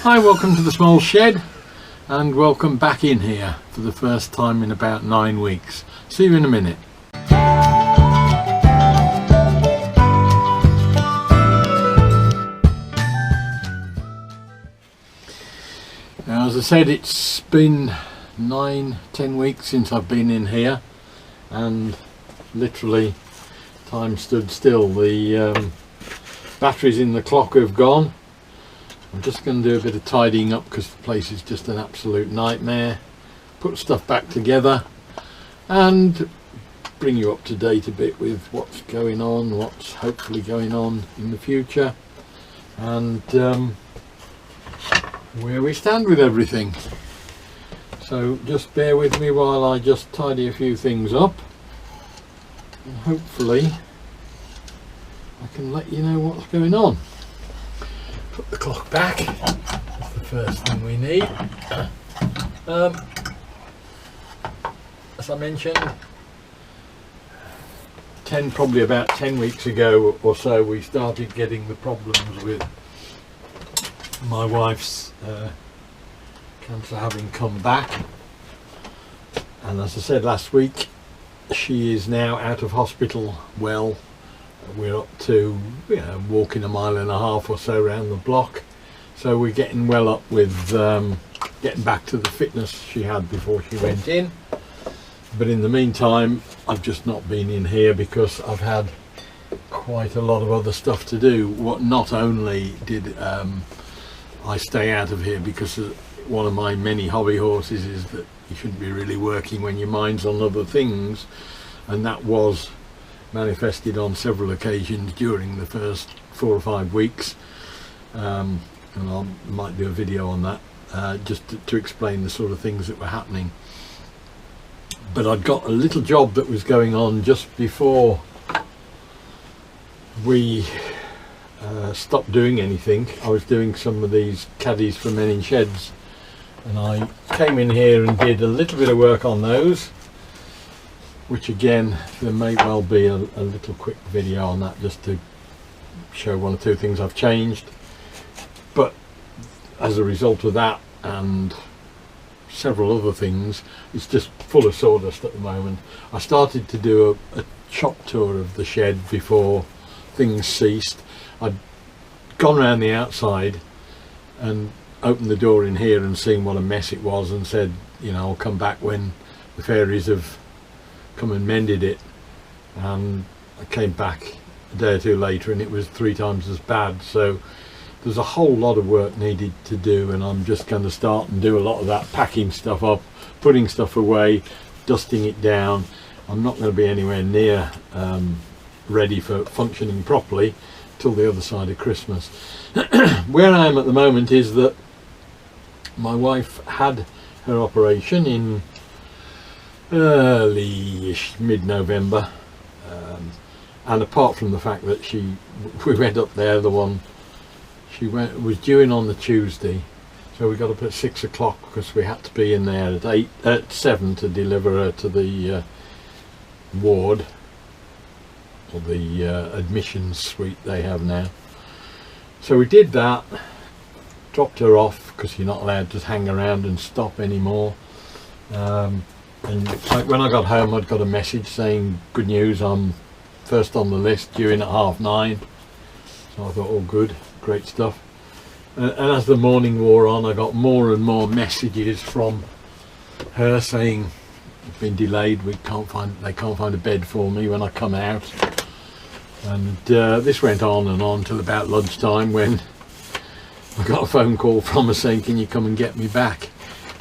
Hi, welcome to the small shed and welcome back in here for the first time in about 9 weeks. See you in a minute. Now, as I said, it's been 9-10 weeks since I've been in here, and literally time stood still. The batteries in the clock have gone. I'm just going to do a bit of tidying up because the place is just an absolute nightmare. Put stuff back together and bring you up to date a bit with what's going on, what's hopefully going on in the future, and where we stand with everything. So just bear with me while I just tidy a few things up, and hopefully I can let you know what's going on. Put the clock back, that's the first thing we need. As I mentioned, probably about 10 weeks ago or so, we started getting the problems with my wife's cancer having come back, and as I said last week, she is now out of hospital. Well, we're up to walking 1.5 miles or so around the block, so we're getting well up with getting back to the fitness she had before she went in. But in the meantime, I've just not been in here because I've had quite a lot of other stuff to do. What not only did I stay out of here, because one of my many hobby horses is that you shouldn't be really working when your mind's on other things, and that was manifested on several occasions during the first 4 or 5 weeks, and I might do a video on that just to explain the sort of things that were happening. But I'd got a little job that was going on just before we stopped doing anything. I was doing some of these caddies for men in sheds, and I came in here and did a little bit of work on those, which again, there may well be a little quick video on that just to show 1 or 2 things I've changed. But as a result of that and several other things, it's just full of sawdust at the moment. I started to do a shop tour of the shed before things ceased. I'd gone around the outside and opened the door in here and seen what a mess it was, and said, I'll come back when the fairies have come and mended it. And I came back a day or 2 later and it was 3 times as bad. So there's a whole lot of work needed to do, and I'm just going to start and do a lot of that, packing stuff up, putting stuff away, dusting it down. I'm not going to be anywhere near ready for functioning properly till the other side of Christmas. Where I am at the moment is that my wife had her operation in early-ish mid-November, and apart from the fact that we went up there, the one was due in on the Tuesday, so we got up at 6 o'clock because we had to be in there at 7 to deliver her to the ward, or the admissions suite they have now. So we did that, dropped her off because you're not allowed to hang around and stop anymore. And when I got home, I'd got a message saying, good news, I'm first on the list, due in at 9:30. So I thought, oh good, great stuff. And as the morning wore on, I got more and more messages from her saying, it's been delayed, they can't find a bed for me when I come out. And this went on and on till about lunchtime, when I got a phone call from her saying, can you come and get me back?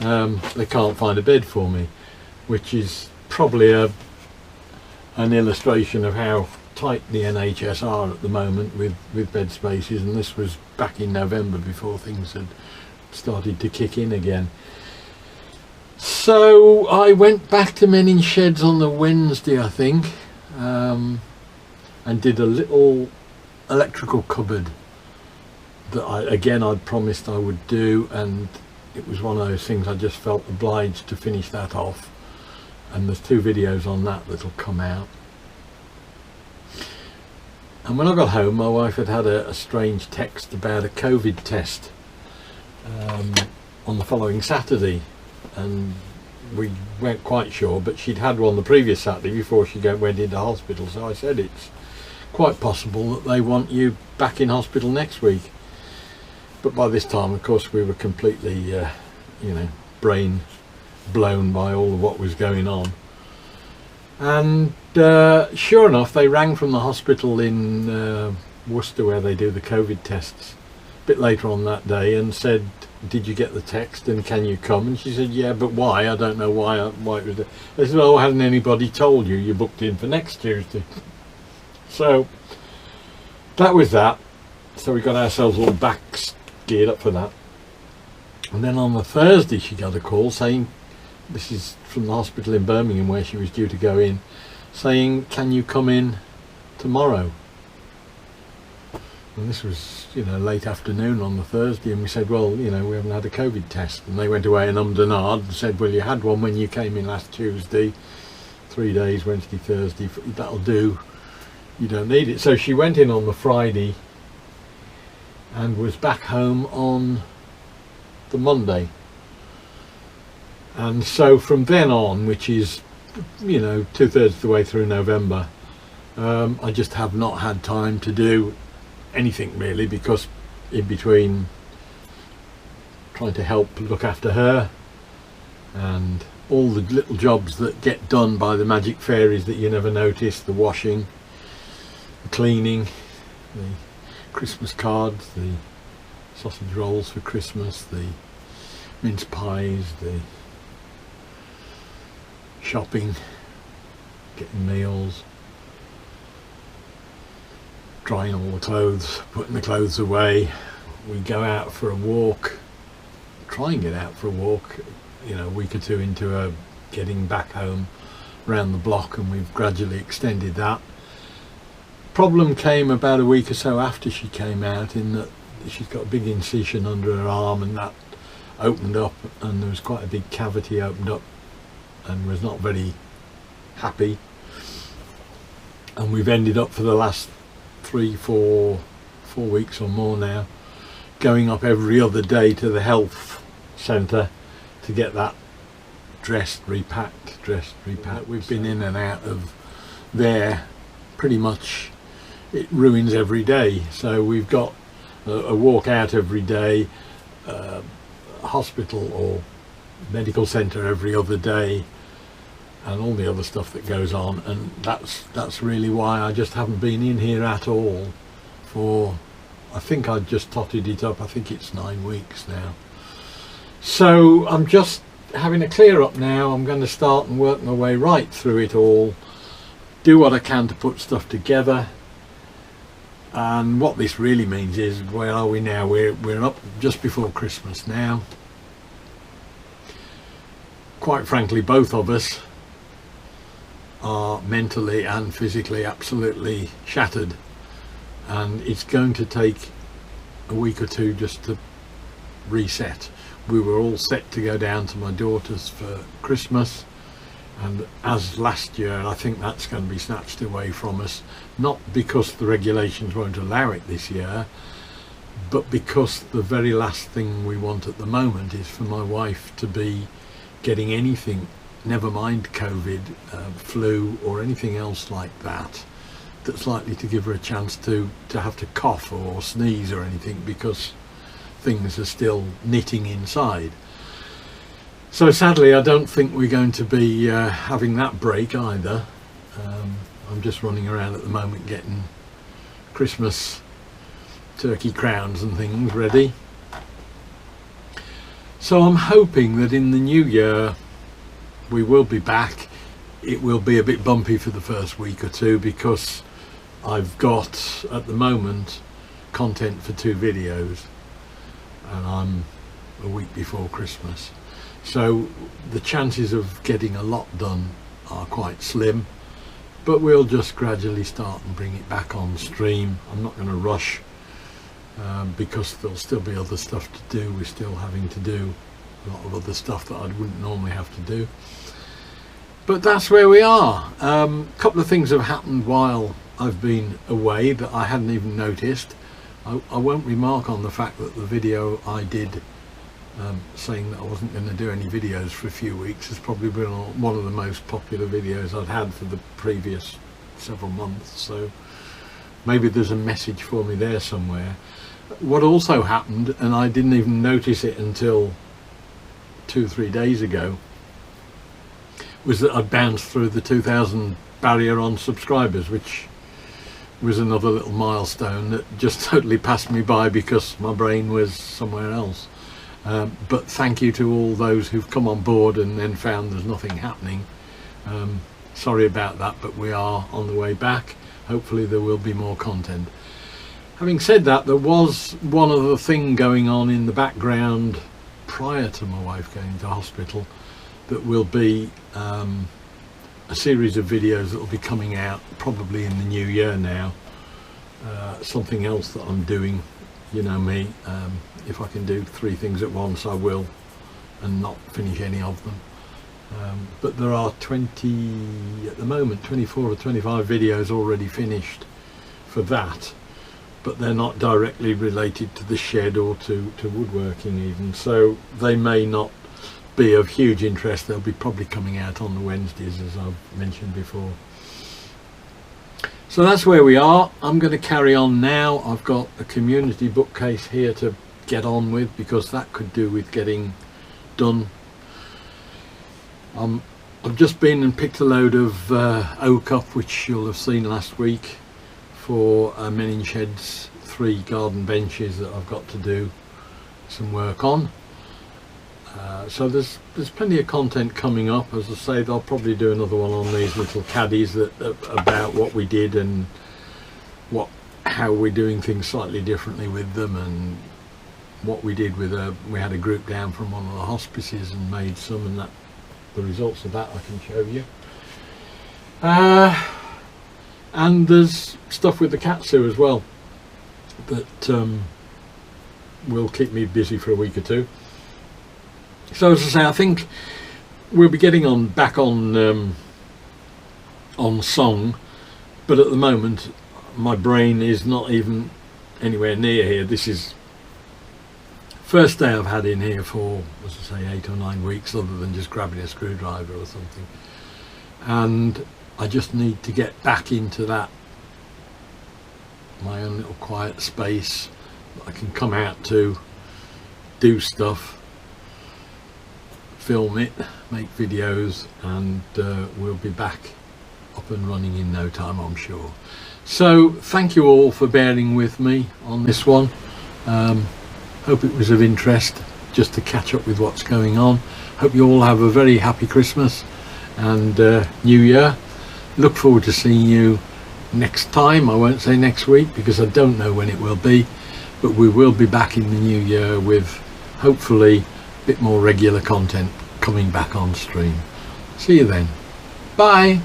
They can't find a bed for me, which is probably an illustration of how tight the NHS are at the moment with bed spaces, and this was back in November before things had started to kick in again. So I went back to Men in Sheds on the Wednesday, I think, and did a little electrical cupboard that I'd promised I would do, and it was one of those things I just felt obliged to finish that off, and there's 2 videos on that that'll come out. And when I got home, my wife had had a strange text about a COVID test on the following Saturday, and we weren't quite sure, but she'd had one the previous Saturday before she went into hospital. So I said it's quite possible that they want you back in hospital next week. But by this time, of course, we were completely brain blown by all of what was going on. And sure enough, they rang from the hospital in Worcester, where they do the COVID tests, a bit later on that day, and said, did you get the text and can you come? And she said, yeah, but why? I don't know why it was there. They said, oh, hasn't anybody told you? You're booked in for next Tuesday. So that was that. So we got ourselves all back geared up for that. And then on the Thursday she got a call saying, this is from the hospital in Birmingham where she was due to go in, saying, can you come in tomorrow? And this was, late afternoon on the Thursday, and we said, well, we haven't had a COVID test. And they went away and ummed and ahed and said, well, you had one when you came in last Tuesday, 3 days, Wednesday, Thursday, that'll do, you don't need it. So she went in on the Friday and was back home on the Monday. And so from then on, which is, 2/3 of the way through November, I just have not had time to do anything really, because in between trying to help look after her and all the little jobs that get done by the magic fairies that you never notice, the washing, the cleaning, the Christmas cards, the sausage rolls for Christmas, the mince pies, the shopping, getting meals, drying all the clothes, putting the clothes away. We go out for a walk, try and get out for a walk, a week or two into getting back home around the block, and we've gradually extended that. Problem came about a week or so after she came out, in that she's got a big incision under her arm, and that opened up, and there was quite a big cavity opened up, and was not very happy. And we've ended up for the last 4 weeks or more now going up every other day to the health centre to get that dressed, repacked. We've been in and out of there pretty much. It ruins every day. So we've got a walk out every day, hospital or medical centre every other day, and all the other stuff that goes on. And that's really why I just haven't been in here at all for, I think I just totted it up, I think it's 9 weeks now. So I'm just having a clear up now. I'm going to start and work my way right through it all, do what I can to put stuff together. And what this really means is, where are we now? We're up just before Christmas now. Quite frankly, both of us are mentally and physically absolutely shattered, and it's going to take a week or two just to reset. We were all set to go down to my daughter's for Christmas, and as last year, I think that's going to be snatched away from us, not because the regulations won't allow it this year, but because the very last thing we want at the moment is for my wife to be getting anything, never mind COVID, flu or anything else like that, that's likely to give her a chance to have to cough or sneeze or anything, because things are still knitting inside. So sadly, I don't think we're going to be having that break either. I'm just running around at the moment getting Christmas turkey crowns and things ready. So I'm hoping that in the new year we will be back. It will be a bit bumpy for the first week or two, because I've got at the moment content for 2 videos, and I'm a week before Christmas, so the chances of getting a lot done are quite slim, but we'll just gradually start and bring it back on stream. I'm not going to rush, because there'll still be other stuff to do. We're still having to do a lot of other stuff that I wouldn't normally have to do. But that's where we are. A couple of things have happened while I've been away that I hadn't even noticed. I won't remark on the fact that the video I did saying that I wasn't going to do any videos for a few weeks. It's probably been one of the most popular videos I'd had for the previous several months, so maybe there's a message for me there somewhere. What also happened, and I didn't even notice it until 2 or 3 days ago, was that I bounced through the 2,000 barrier on subscribers, which was another little milestone that just totally passed me by because my brain was somewhere else. But thank you to all those who've come on board and then found there's nothing happening. Sorry about that, but we are on the way back. Hopefully there will be more content. Having said that, there was one other thing going on in the background prior to my wife going to hospital that will be a series of videos that will be coming out probably in the new year now. Something else that I'm doing, you know me, if I can do 3 things at once I will, and not finish any of them. But there are 20 at the moment, 24 or 25 videos already finished for that, but they're not directly related to the shed or to woodworking even, so they may not be of huge interest. They'll be probably coming out on the Wednesdays, as I've mentioned before. So that's where we are. I'm going to carry on now. I've got a community bookcase here to get on with, because that could do with getting done. I've just been and picked a load of oak up, which you'll have seen last week, for Menin Shed's 3 garden benches that I've got to do some work on. So there's plenty of content coming up. As I say, I'll probably do another one on these little caddies that about what we did and how we're doing things slightly differently with them, and what we did with we had a group down from one of the hospices and made some, and that the results of that I can show you. And there's stuff with the Katsu as well that will keep me busy for a week or 2. So as I say, I think we'll be getting back on song, but at the moment my brain is not even anywhere near here. This is first day I've had in here for, as I say, 8 or 9 weeks, other than just grabbing a screwdriver or something, and I just need to get back into that, my own little quiet space that I can come out to, do stuff, film it, make videos, and we'll be back up and running in no time, I'm sure. So thank you all for bearing with me on this one. Hope it was of interest just to catch up with what's going on. Hope you all have a very happy Christmas and New Year. Look forward to seeing you next time. I won't say next week because I don't know when it will be, but we will be back in the new year with hopefully a bit more regular content coming back on stream. See you then. Bye.